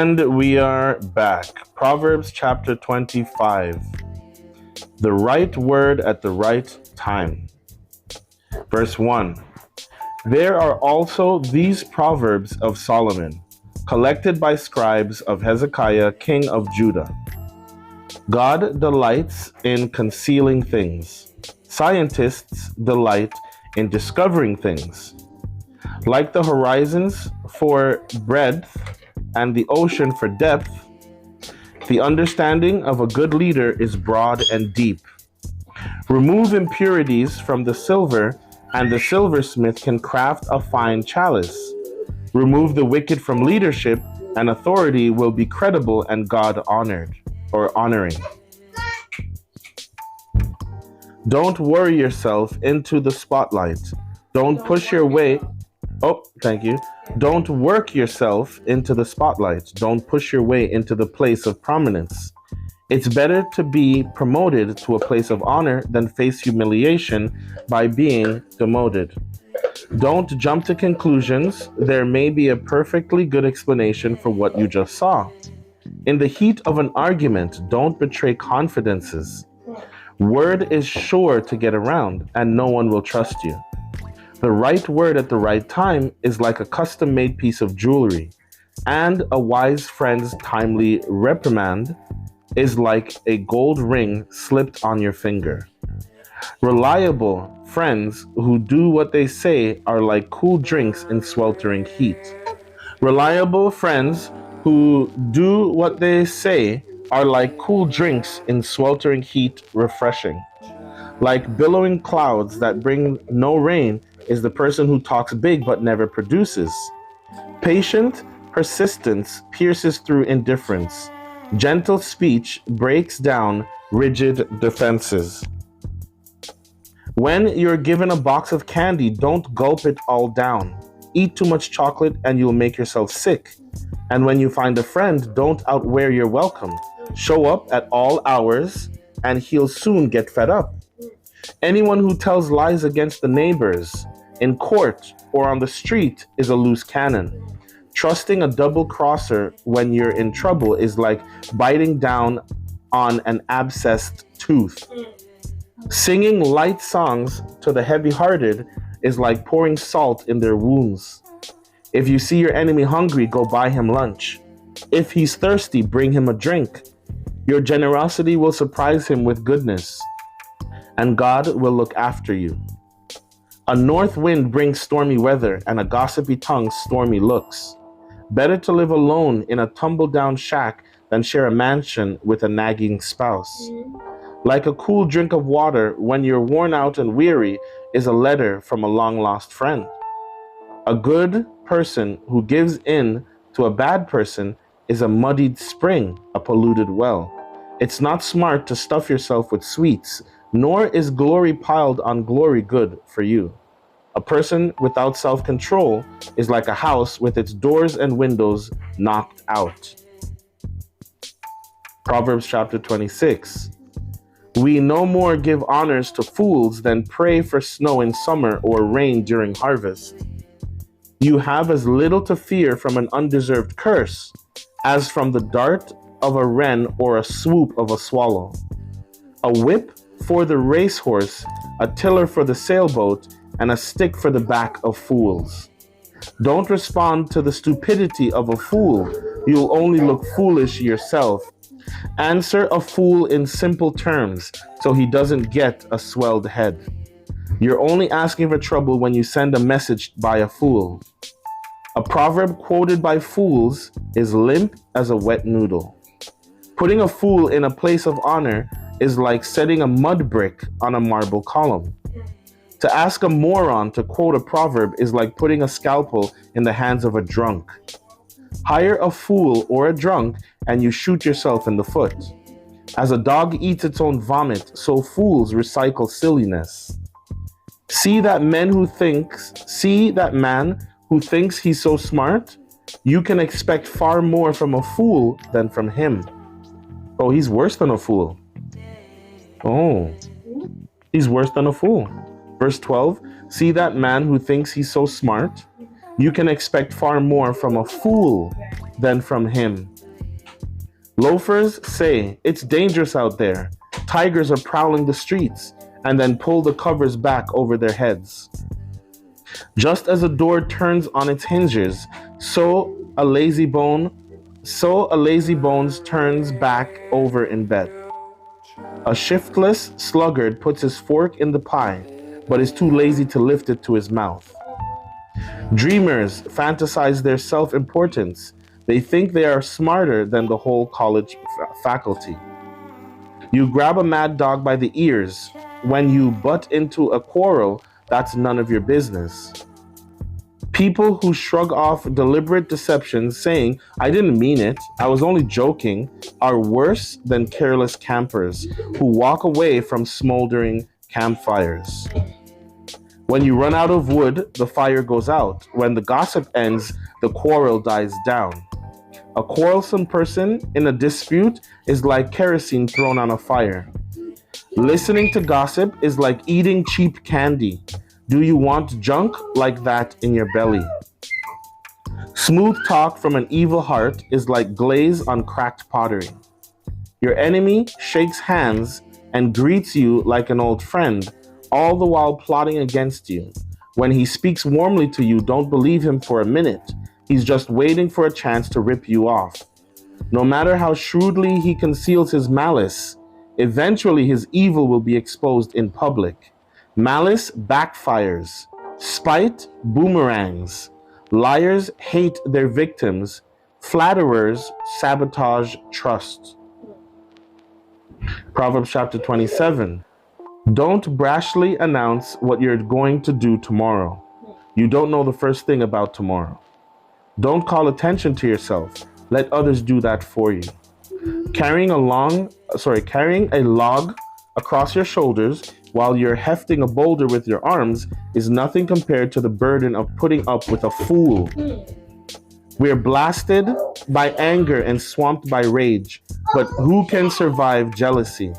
And we are back. Proverbs chapter 25. The right word at the right time. Verse 1. There are also these proverbs of Solomon, collected by scribes of Hezekiah, king of Judah. God delights in concealing things. Scientists delight in discovering things. Like the horizons for breadth and the ocean for depth, the understanding of a good leader is broad and deep. Remove impurities from the silver, and the silversmith can craft a fine chalice. Remove the wicked from leadership, and authority will be credible and God honored or honoring. Don't worry yourself into the spotlight. Don't push your way. Oh, thank you. Don't work yourself into the spotlight. Don't push your way into the place of prominence. It's better to be promoted to a place of honor than face humiliation by being demoted. Don't jump to conclusions. There may be a perfectly good explanation for what you just saw. In the heat of an argument, don't betray confidences. Word is sure to get around, and no one will trust you. The right word at the right time is like a custom-made piece of jewelry, and a wise friend's timely reprimand is like a gold ring slipped on your finger. Reliable friends who do what they say are like cool drinks in sweltering heat. Reliable friends who do what they say are like cool drinks in sweltering heat, refreshing. Like billowing clouds that bring no rain is the person who talks big but never produces. Patient persistence pierces through indifference. Gentle speech breaks down rigid defenses. When you're given a box of candy, don't gulp it all down. Eat too much chocolate and you'll make yourself sick. And when you find a friend, don't outwear your welcome. Show up at all hours and he'll soon get fed up. Anyone who tells lies against the neighbors, in court or on the street, is a loose cannon. Trusting a double-crosser when you're in trouble is like biting down on an abscessed tooth. Singing light songs to the heavy-hearted is like pouring salt in their wounds. If you see your enemy hungry, go buy him lunch. If he's thirsty, bring him a drink. Your generosity will surprise him with goodness, and God will look after you. A north wind brings stormy weather, and a gossipy tongue stormy looks. Better to live alone in a tumble-down shack than share a mansion with a nagging spouse. Like a cool drink of water when you're worn out and weary is a letter from a long-lost friend. A good person who gives in to a bad person is a muddied spring, a polluted well. It's not smart to stuff yourself with sweets, nor is glory piled on glory good for you. A person without self-control is like a house with its doors and windows knocked out. Proverbs chapter 26. We no more give honors to fools than pray for snow in summer or rain during harvest. You have as little to fear from an undeserved curse as from the dart of a wren or a swoop of a swallow. A whip for the racehorse, a tiller for the sailboat, and a stick for the back of fools. Don't respond to the stupidity of a fool. You'll only look foolish yourself. Answer a fool in simple terms so he doesn't get a swelled head. You're only asking for trouble when you send a message by a fool. A proverb quoted by fools is limp as a wet noodle. Putting a fool in a place of honor is like setting a mud brick on a marble column. To ask a moron to quote a proverb is like putting a scalpel in the hands of a drunk. Hire a fool or a drunk and you shoot yourself in the foot. As a dog eats its own vomit, so fools recycle silliness. See that man who thinks he's so smart? You can expect far more from a fool than from him. Oh, he's worse than a fool. Oh, he's worse than a fool. Verse 12, see that man who thinks he's so smart? You can expect far more from a fool than from him. Loafers say, "It's dangerous out there. Tigers are prowling the streets," and then pull the covers back over their heads. Just as a door turns on its hinges, so a lazy bones turns back over in bed. A shiftless sluggard puts his fork in the pie, but is too lazy to lift it to his mouth. Dreamers fantasize their self-importance. They think they are smarter than the whole college faculty. You grab a mad dog by the ears. When you butt into a quarrel, that's none of your business. People who shrug off deliberate deception, saying, "I didn't mean it, I was only joking," are worse than careless campers who walk away from smoldering campfires. When you run out of wood, the fire goes out. When the gossip ends, the quarrel dies down. A quarrelsome person in a dispute is like kerosene thrown on a fire. Listening to gossip is like eating cheap candy. Do you want junk like that in your belly? Smooth talk from an evil heart is like glaze on cracked pottery. Your enemy shakes hands and greets you like an old friend, all the while plotting against you. When he speaks warmly to you, don't believe him for a minute. He's just waiting for a chance to rip you off. No matter how shrewdly he conceals his malice, eventually his evil will be exposed in public. Malice backfires. Spite boomerangs. Liars hate their victims. Flatterers sabotage trust. Proverbs chapter 27. Don't brashly announce what you're going to do tomorrow. You don't know the first thing about tomorrow. Don't call attention to yourself. Let others do that for you. Carrying a log across your shoulders while you're hefting a boulder with your arms is nothing compared to the burden of putting up with a fool. We're blasted by anger and swamped by rage, but who can survive jealousy?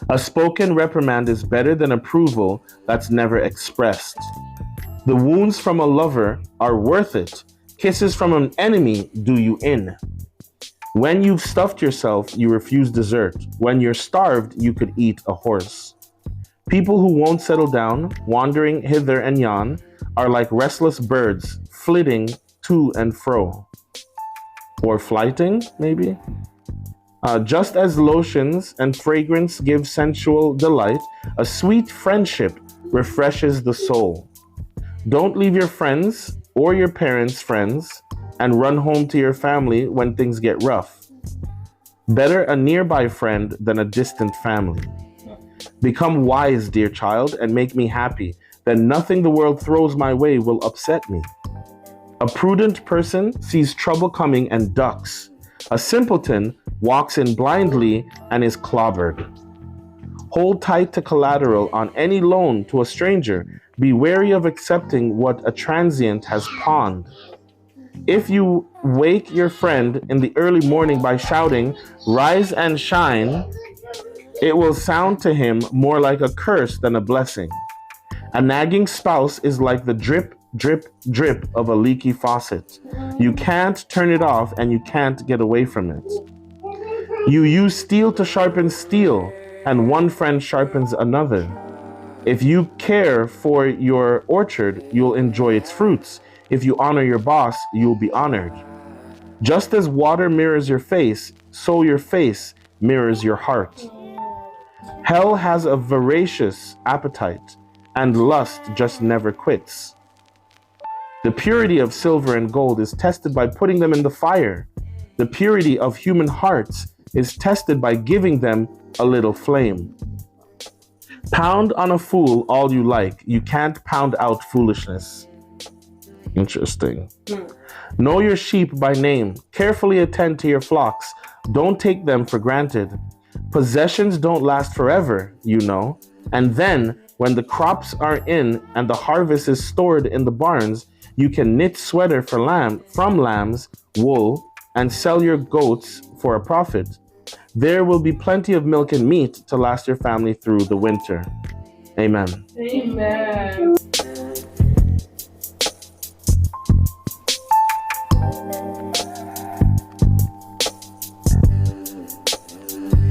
A spoken reprimand is better than approval that's never expressed. The wounds from a lover are worth it. Kisses from an enemy do you in. When you've stuffed yourself, you refuse dessert. When you're starved, you could eat a horse. People who won't settle down, wandering hither and yon, are like restless birds, flitting to and fro. Or flighting, maybe? Just as lotions and fragrance give sensual delight, a sweet friendship refreshes the soul. Don't leave your friends or your parents' friends and run home to your family when things get rough. Better a nearby friend than a distant family. Become wise, dear child, and make me happy. Then nothing the world throws my way will upset me. A prudent person sees trouble coming and ducks. A simpleton walks in blindly and is clobbered. Hold tight to collateral on any loan to a stranger. Be wary of accepting what a transient has pawned. If you wake your friend in the early morning by shouting, "Rise and shine," it will sound to him more like a curse than a blessing. A nagging spouse is like the drip, drip, drip of a leaky faucet. You can't turn it off and you can't get away from it. You use steel to sharpen steel, and one friend sharpens another. If you care for your orchard, you'll enjoy its fruits. If you honor your boss, you'll be honored. Just as water mirrors your face, so your face mirrors your heart. Hell has a voracious appetite, and lust just never quits. The purity of silver and gold is tested by putting them in the fire. The purity of human hearts is tested by giving them a little flame. Pound on a fool all you like. You can't pound out foolishness. Interesting. Know your sheep by name. Carefully attend to your flocks. Don't take them for granted. Possessions don't last forever, you know. And then, when the crops are in and the harvest is stored in the barns, you can knit sweater from lambs, wool, and sell your goats for a profit. There will be plenty of milk and meat to last your family through the winter. Amen. Amen.